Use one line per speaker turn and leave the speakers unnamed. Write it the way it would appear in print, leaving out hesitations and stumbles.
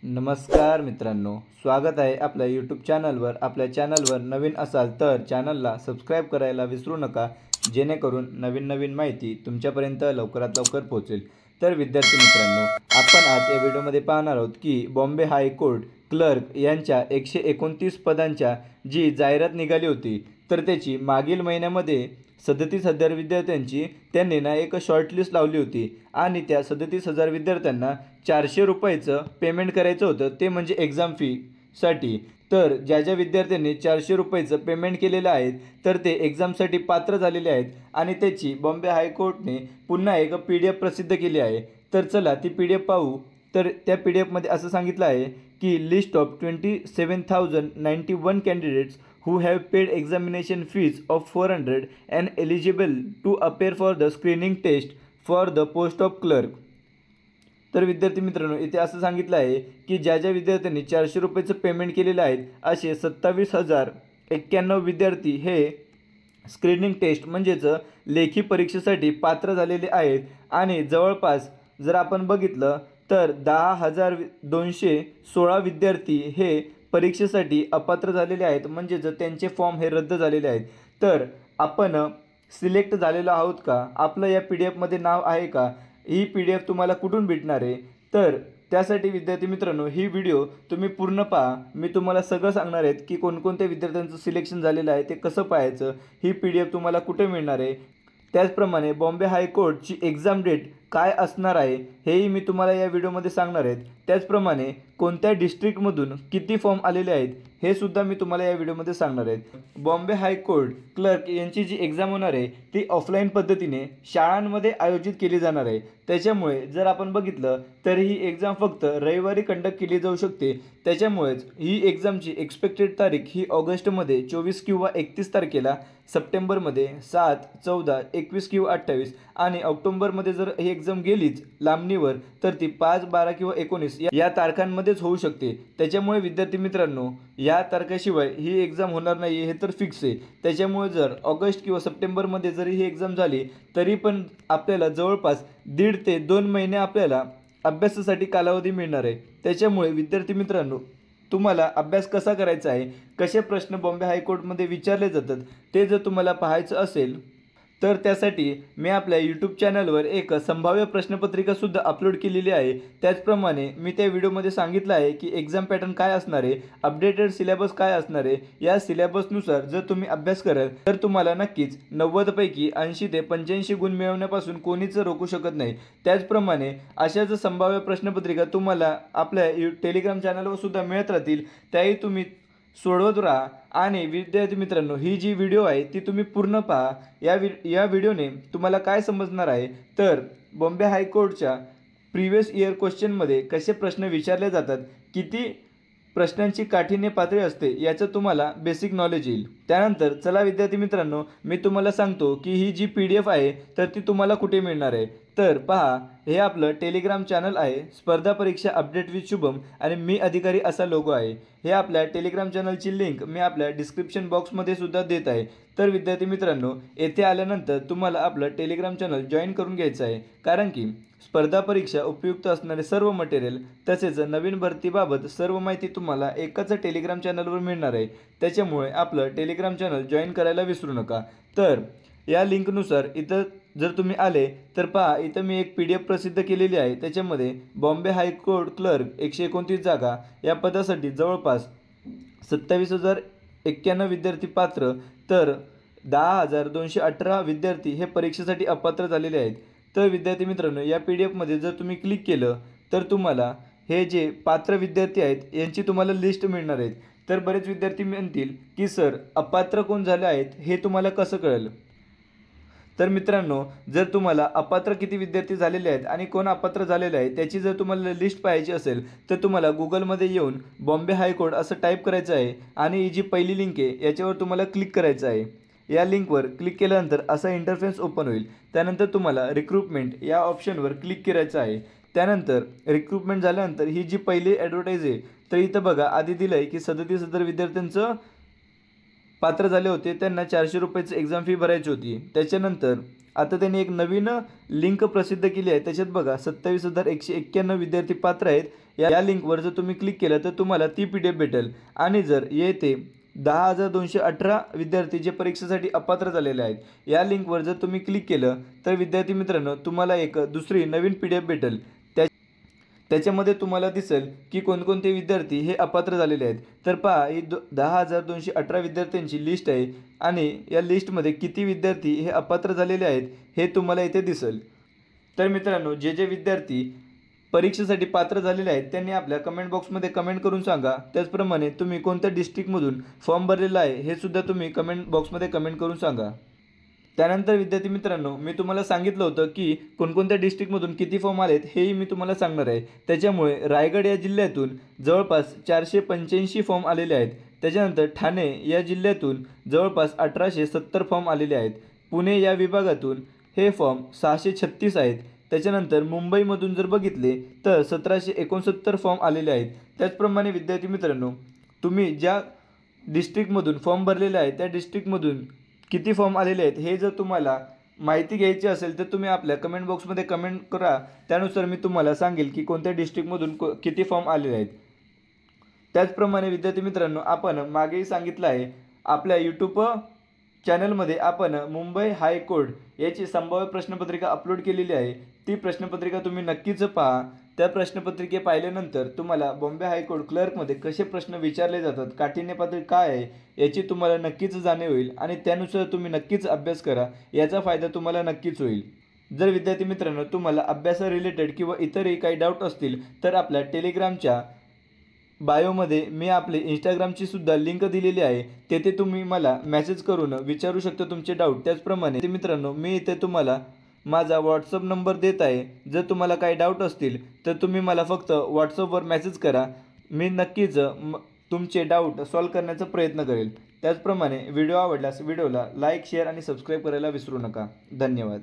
नमस्कार मित्रांनो, स्वागत आहे आपल्या यूट्यूब चॅनलवर। आपल्या चॅनलवर नवीन असाल तर चॅनलला सबस्क्राइब करायला विसरू नका, जेणेकरून नवीन माहिती तुमच्यापर्यंत लवकरात लवकर पोहोचेल। तर विद्यार्थी मित्रांनो, आपण आज या व्हिडिओमध्ये पाहणार आहोत की बॉम्बे हायकोर्ट क्लर्क यांच्या 129 पदांच्या जी जाहिरात निघाली होती, तर त्याची मागील महिन्यामध्ये 37,000 विद्यार्थ्यांची त्यांनी एक शॉर्टलिस्ट लावली होती आणि त्या 37,000 विद्यार्थ्यांना 400 रुपयाचं पेमेंट करायचं होतं, ते म्हणजे एक्झाम फीसाठी। तर ज्या विद्यार्थ्यांनी 400 रुपयाचं पेमेंट केलेलं आहे तर ते एक्झामसाठी पात्र झालेले आहेत आणि त्याची बॉम्बे हायकोर्टने पुन्हा एक PDF प्रसिद्ध केली आहे। तर चला ती PDF पाहू। तर त्या PDF मध्ये असं सांगितलं आहे की list of 27,091 candidates who have paid examination fees of 400 and eligible to appear for the screening test for the post of clerk। तर विद्यार्थी मित्रांनो, इथे असं सांगितलं आहे की ज्या विद्यार्थ्यांनी 400 रुपयाचं पेमेंट केलेलं आहे असे 27,091 विद्यार्थी हे स्क्रीनिंग टेस्ट म्हणजेच लेखी परीक्षेसाठी पात्र झालेले आहेत आणि जवळपास जर आपण बघितलं तर 10,216 विद्यार्थी हे परीक्षेसाठी अपात्र झालेले आहेत, म्हणजे त्यांचे फॉर्म हे रद्द झालेले आहेत। तर आपण सिलेक्ट झालेलो आहोत का, आपलं या PDF मध्ये नाव आहे का, ही PDF तुम्हाला कुठून भेटणार आहे? तर त्यासाठी विद्यार्थी मित्रांनो, ही व्हिडिओ तुम्ही पूर्ण पहा। मी तुम्हाला सगळं सांगणार आहे की कोणकोणत्या विद्यार्थ्यांचं सिलेक्शन झालेलं आहे, ते कसं पाहायचं, ही PDF तुम्हाला कुठे मिळणार आहे, त्याचप्रमाणे बॉम्बे हायकोर्टची एक्झाम डेट काय असणार आहे हेही मी तुम्हाला या व्हिडिओमध्ये सांगणार आहे। त्याचप्रमाणे कोणत्या डिस्ट्रिक्टमधून किती फॉर्म आलेले आहेत हे सुद्धा मी तुम्हाला या व्हिडिओमध्ये सांगणार आहे। बॉम्बे हायकोर्ट क्लर्क यांची जी एक्झाम होणार आहे ती ऑफलाईन पद्धतीने शाळांमध्ये आयोजित केली जाणार आहे। त्याच्यामुळे जर आपण बघितलं तर ही एक्झाम फक्त रविवारी कंडक्ट केली जाऊ शकते। त्याच्यामुळेच ही एक्झामची एक्सपेक्टेड तारीख ही ऑगस्टमध्ये 24 किंवा 31 तारखेला, सप्टेंबरमध्ये 7, 14, 21 किंवा 28 आणि ऑक्टोबरमध्ये जर ही एक्झाम गेलीच लांबणीवर तर ती 5, 12 किंवा 19 या तारखांमध्येच होऊ शकते। त्याच्यामुळे विद्यार्थी मित्रांनो, या तारखेशिवाय ही एक्झाम होणार नाही हे तर फिक्स आहे। त्याच्यामुळे जर ऑगस्ट किंवा सप्टेंबरमध्ये जरी ही एक्झाम झाली तरी पण आपल्याला जवळपास 1.5 ते 2 महिने आपल्याला अभ्यासासाठी कालावधी मिळणार आहे। त्याच्यामुळे विद्यार्थी मित्रांनो, तुम्हाला अभ्यास कसा करायचा आहे, कसे प्रश्न बॉम्बे हायकोर्टमध्ये विचारले जातात ते जर तुम्हाला पाहायचं असेल तर त्यासाठी मी आपल्या यूट्यूब चॅनलवर एक संभाव्य प्रश्नपत्रिकासुद्धा अपलोड केलेली आहे। त्याचप्रमाणे मी त्या व्हिडिओमध्ये सांगितलं आहे की एक्झाम पॅटर्न काय असणार आहे, अपडेटेड सिलेबस काय असणार आहे। या सिलेबसनुसार जर तुम्ही अभ्यास कराल तर तुम्हाला नक्कीच 90 पैकी 80 ते 85 गुण मिळवण्यापासून कोणीच रोखू शकत नाही। त्याचप्रमाणे अशाच संभाव्य प्रश्नपत्रिका तुम्हाला आपल्या टेलिग्राम चॅनलवर सुद्धा मिळत राहतील, त्याही तुम्ही सोडवत राहा। आणि विद्यार्थी मित्रांनो, ही जी व्हिडिओ आहे ती तुम्ही पूर्ण पहा। या व्हिडिओने तुम्हाला काय समजणार आहे तर बॉम्बे हायकोर्टच्या प्रिव्हियस इयर क्वेश्चनमध्ये कसे प्रश्न विचारले जातात, किती प्रश्नांची काठिण्य पातळी असते याचं तुम्हाला बेसिक नॉलेज येईल। त्यानंतर चला विद्यार्थी मित्रांनो, मी तुम्हाला सांगतो की ही जी PDF आहे तर ती तुम्हाला कुठे मिळणार आहे। तर पहा, हे आपलं टेलिग्राम चॅनल आहे, स्पर्धा परीक्षा अपडेट विथ शुभम आणि मी अधिकारी असा लोगो आहे। हे आपल्या टेलिग्राम चॅनलची लिंक मी आपल्या डिस्क्रिप्शन बॉक्समध्ये सुद्धा देत आहे। तर विद्यार्थी मित्रांनो, येथे आल्यानंतर तुम्हाला आपलं टेलिग्राम चॅनल जॉईन करून घ्यायचं आहे, कारण की स्पर्धा परीक्षा उपयुक्त असणारे सर्व मटेरियल तसेच नवीन भरतीबाबत सर्व माहिती तुम्हाला एकाच टेलिग्राम चॅनलवर मिळणार आहे। त्याच्यामुळे आपलं टेलिग्राम चॅनल जॉईन करायला विसरू नका। तर या लिंकनुसार इथं जर तुम्ही आले तर पहा, इथं मी एक PDF प्रसिद्ध केलेली आहे। त्याच्यामध्ये बॉम्बे हायकोर्ट क्लर्क 129 जागा या पदासाठी जवळपास 27,091 विद्यार्थी पात्र, तर 10,218 विद्यार्थी हे परीक्षेसाठी अपात्र झालेले आहेत। तर विद्यार्थी मित्रांनो, या PDF मध्ये जर तुम्ही क्लिक केलं तर तुम्हाला हे जे पात्र विद्यार्थी आहेत यांची तुम्हाला लिस्ट मिळणार आहेत। तर बरेच विद्यार्थी म्हणतील की सर, अपात्र कोण झाले आहेत हे तुम्हाला कसं कळेल? तर मित्रांनो, जर तुम्हाला अपात्र किती विद्यार्थी झालेले आहेत आणि कोण अपात्र झालेले आहे त्याची जर तुम्हाला लिस्ट पाहायची असेल तर तुम्हाला गुगलमध्ये येऊन बॉम्बे हायकोर्ट असं टाईप करायचं आहे आणि ही जी पहिली लिंक आहे याच्यावर तुम्हाला क्लिक करायचं आहे। या लिंकवर क्लिक केल्यानंतर असा इंटरफेस ओपन होईल। त्यानंतर तुम्हाला रिक्रुटमेंट या ऑप्शनवर क्लिक करायचं आहे। त्यानंतर रिक्रुटमेंट झाल्यानंतर ही जी पहिली ॲडव्हर्टाईज आहे तर इथं बघा, आधी दिलं आहे की 37,000 विद्यार्थ्यांचं पात्र झाले होते, त्यांना 400 रुपयाची एक्झाम फी भरायची होती। त्याच्यानंतर आता त्यांनी एक नवीन लिंक प्रसिद्ध केली आहे. त्याच्यात बघा 27,191 विद्यार्थी पात्र आहेत. या लिंकवर जर तुम्ही क्लिक केलं तर तुम्हाला ती PDF भेटेल. आणि जर येथे 10,218 विद्यार्थी जे परीक्षेसाठी अपात्र झालेले आहेत, या लिंकवर जर तुम्ही क्लिक केलं तर विद्यार्थी मित्रांनो तुम्हाला एक दुसरी नवीन PDF भेटेल. त्याच्यामध्ये तुम्हाला दिसेल की कोणकोणते विद्यार्थी हे अपात्र झालेले आहेत. तर पहा, ही 10,218 विद्यार्थ्यांची लिस्ट आहे आणि या लिस्टमध्ये किती विद्यार्थी हे अपात्र झालेले आहेत हे तुम्हाला इथे दिसेल. तर मित्रांनो, जे जे विद्यार्थी परीक्षेसाठी पात्र झालेले आहेत त्यांनी आपल्या कमेंट बॉक्समध्ये कमेंट करून सांगा. त्याचप्रमाणे तुम्ही कोणत्या डिस्ट्रिक्टमधून फॉर्म भरलेला आहे हे सुद्धा तुम्ही कमेंट बॉक्समध्ये कमेंट करून सांगा. त्यानंतर विद्यार्थी मित्रांनो, मी तुम्हाला सांगितलं होतं की कोणकोणत्या डिस्ट्रिक्टमधून किती फॉर्म आलेत हेही मी तुम्हाला सांगणार आहे. त्याच्यामुळे रायगड या जिल्ह्यातून जवळपास 485 फॉर्म आलेले आहेत. त्याच्यानंतर ठाणे या जिल्ह्यातून जवळपास 1870 फॉर्म आलेले आहेत. पुणे या विभागातून हे फॉर्म 636 आहेत. त्याच्यानंतर मुंबईमधून जर बघितले तर 1769 फॉर्म आलेले आहेत. त्याचप्रमाणे विद्यार्थी मित्रांनो, तुम्ही ज्या डिस्ट्रिक्टमधून फॉर्म भरलेले आहे त्या डिस्ट्रिक्टमधून किती फॉर्म आलेले आहेत हे जर तुम्हाला माहिती घ्यायची असेल तर तुम्ही आपल्या कमेंट बॉक्समध्ये कमेंट करा. त्यानुसार मी तुम्हाला सांगेल की कोणत्या डिस्ट्रिक्टमधून किती फॉर्म आलेले आहेत. त्याचप्रमाणे विद्यार्थी मित्रांनो, आपण मागेही सांगितलं आहे आपल्या यूट्यूब चॅनलमध्ये आपण मुंबई हायकोर्ट याची संभाव्य प्रश्नपत्रिका अपलोड केलेली आहे. ती प्रश्नपत्रिका तुम्ही नक्कीच पहा. त्या प्रश्नपत्रिके पाहिल्यानंतर तुम्हाला बॉम्बे हायकोर्ट क्लर्कमध्ये कसे प्रश्न विचारले जातात, काठिण्य पातळी काय आहे याची तुम्हाला नक्कीच जाणीव होईल आणि त्यानुसार तुम्ही नक्कीच अभ्यास करा. याचा फायदा तुम्हाला नक्कीच होईल. जर विद्यार्थी मित्रांनो तुम्हाला अभ्यासा रिलेटेड किंवा इतरही काही डाऊट असतील तर आपल्या टेलिग्रामच्या बायोमध्ये मी आपली इंस्टाग्रामची सुद्धा लिंक दिलेली आहे. तेथे तुम्ही मला मेसेज करून विचारू शकता तुमचे डाऊट. त्याचप्रमाणे मित्रांनो, मी इथे तुम्हाला माझा व्हॉट्सअप नंबर देत आहे. जर तुम्हाला काही डाऊट असतील तर तुम्ही मला फक्त व्हॉट्सअपवर मेसेज करा. मी नक्कीच तुमचे डाऊट सॉल्व करण्याचा प्रयत्न करेल. त्याचप्रमाणे व्हिडिओ आवडल्यास व्हिडिओला लाईक, शेअर आणि सबस्क्राईब करायला विसरू नका. धन्यवाद.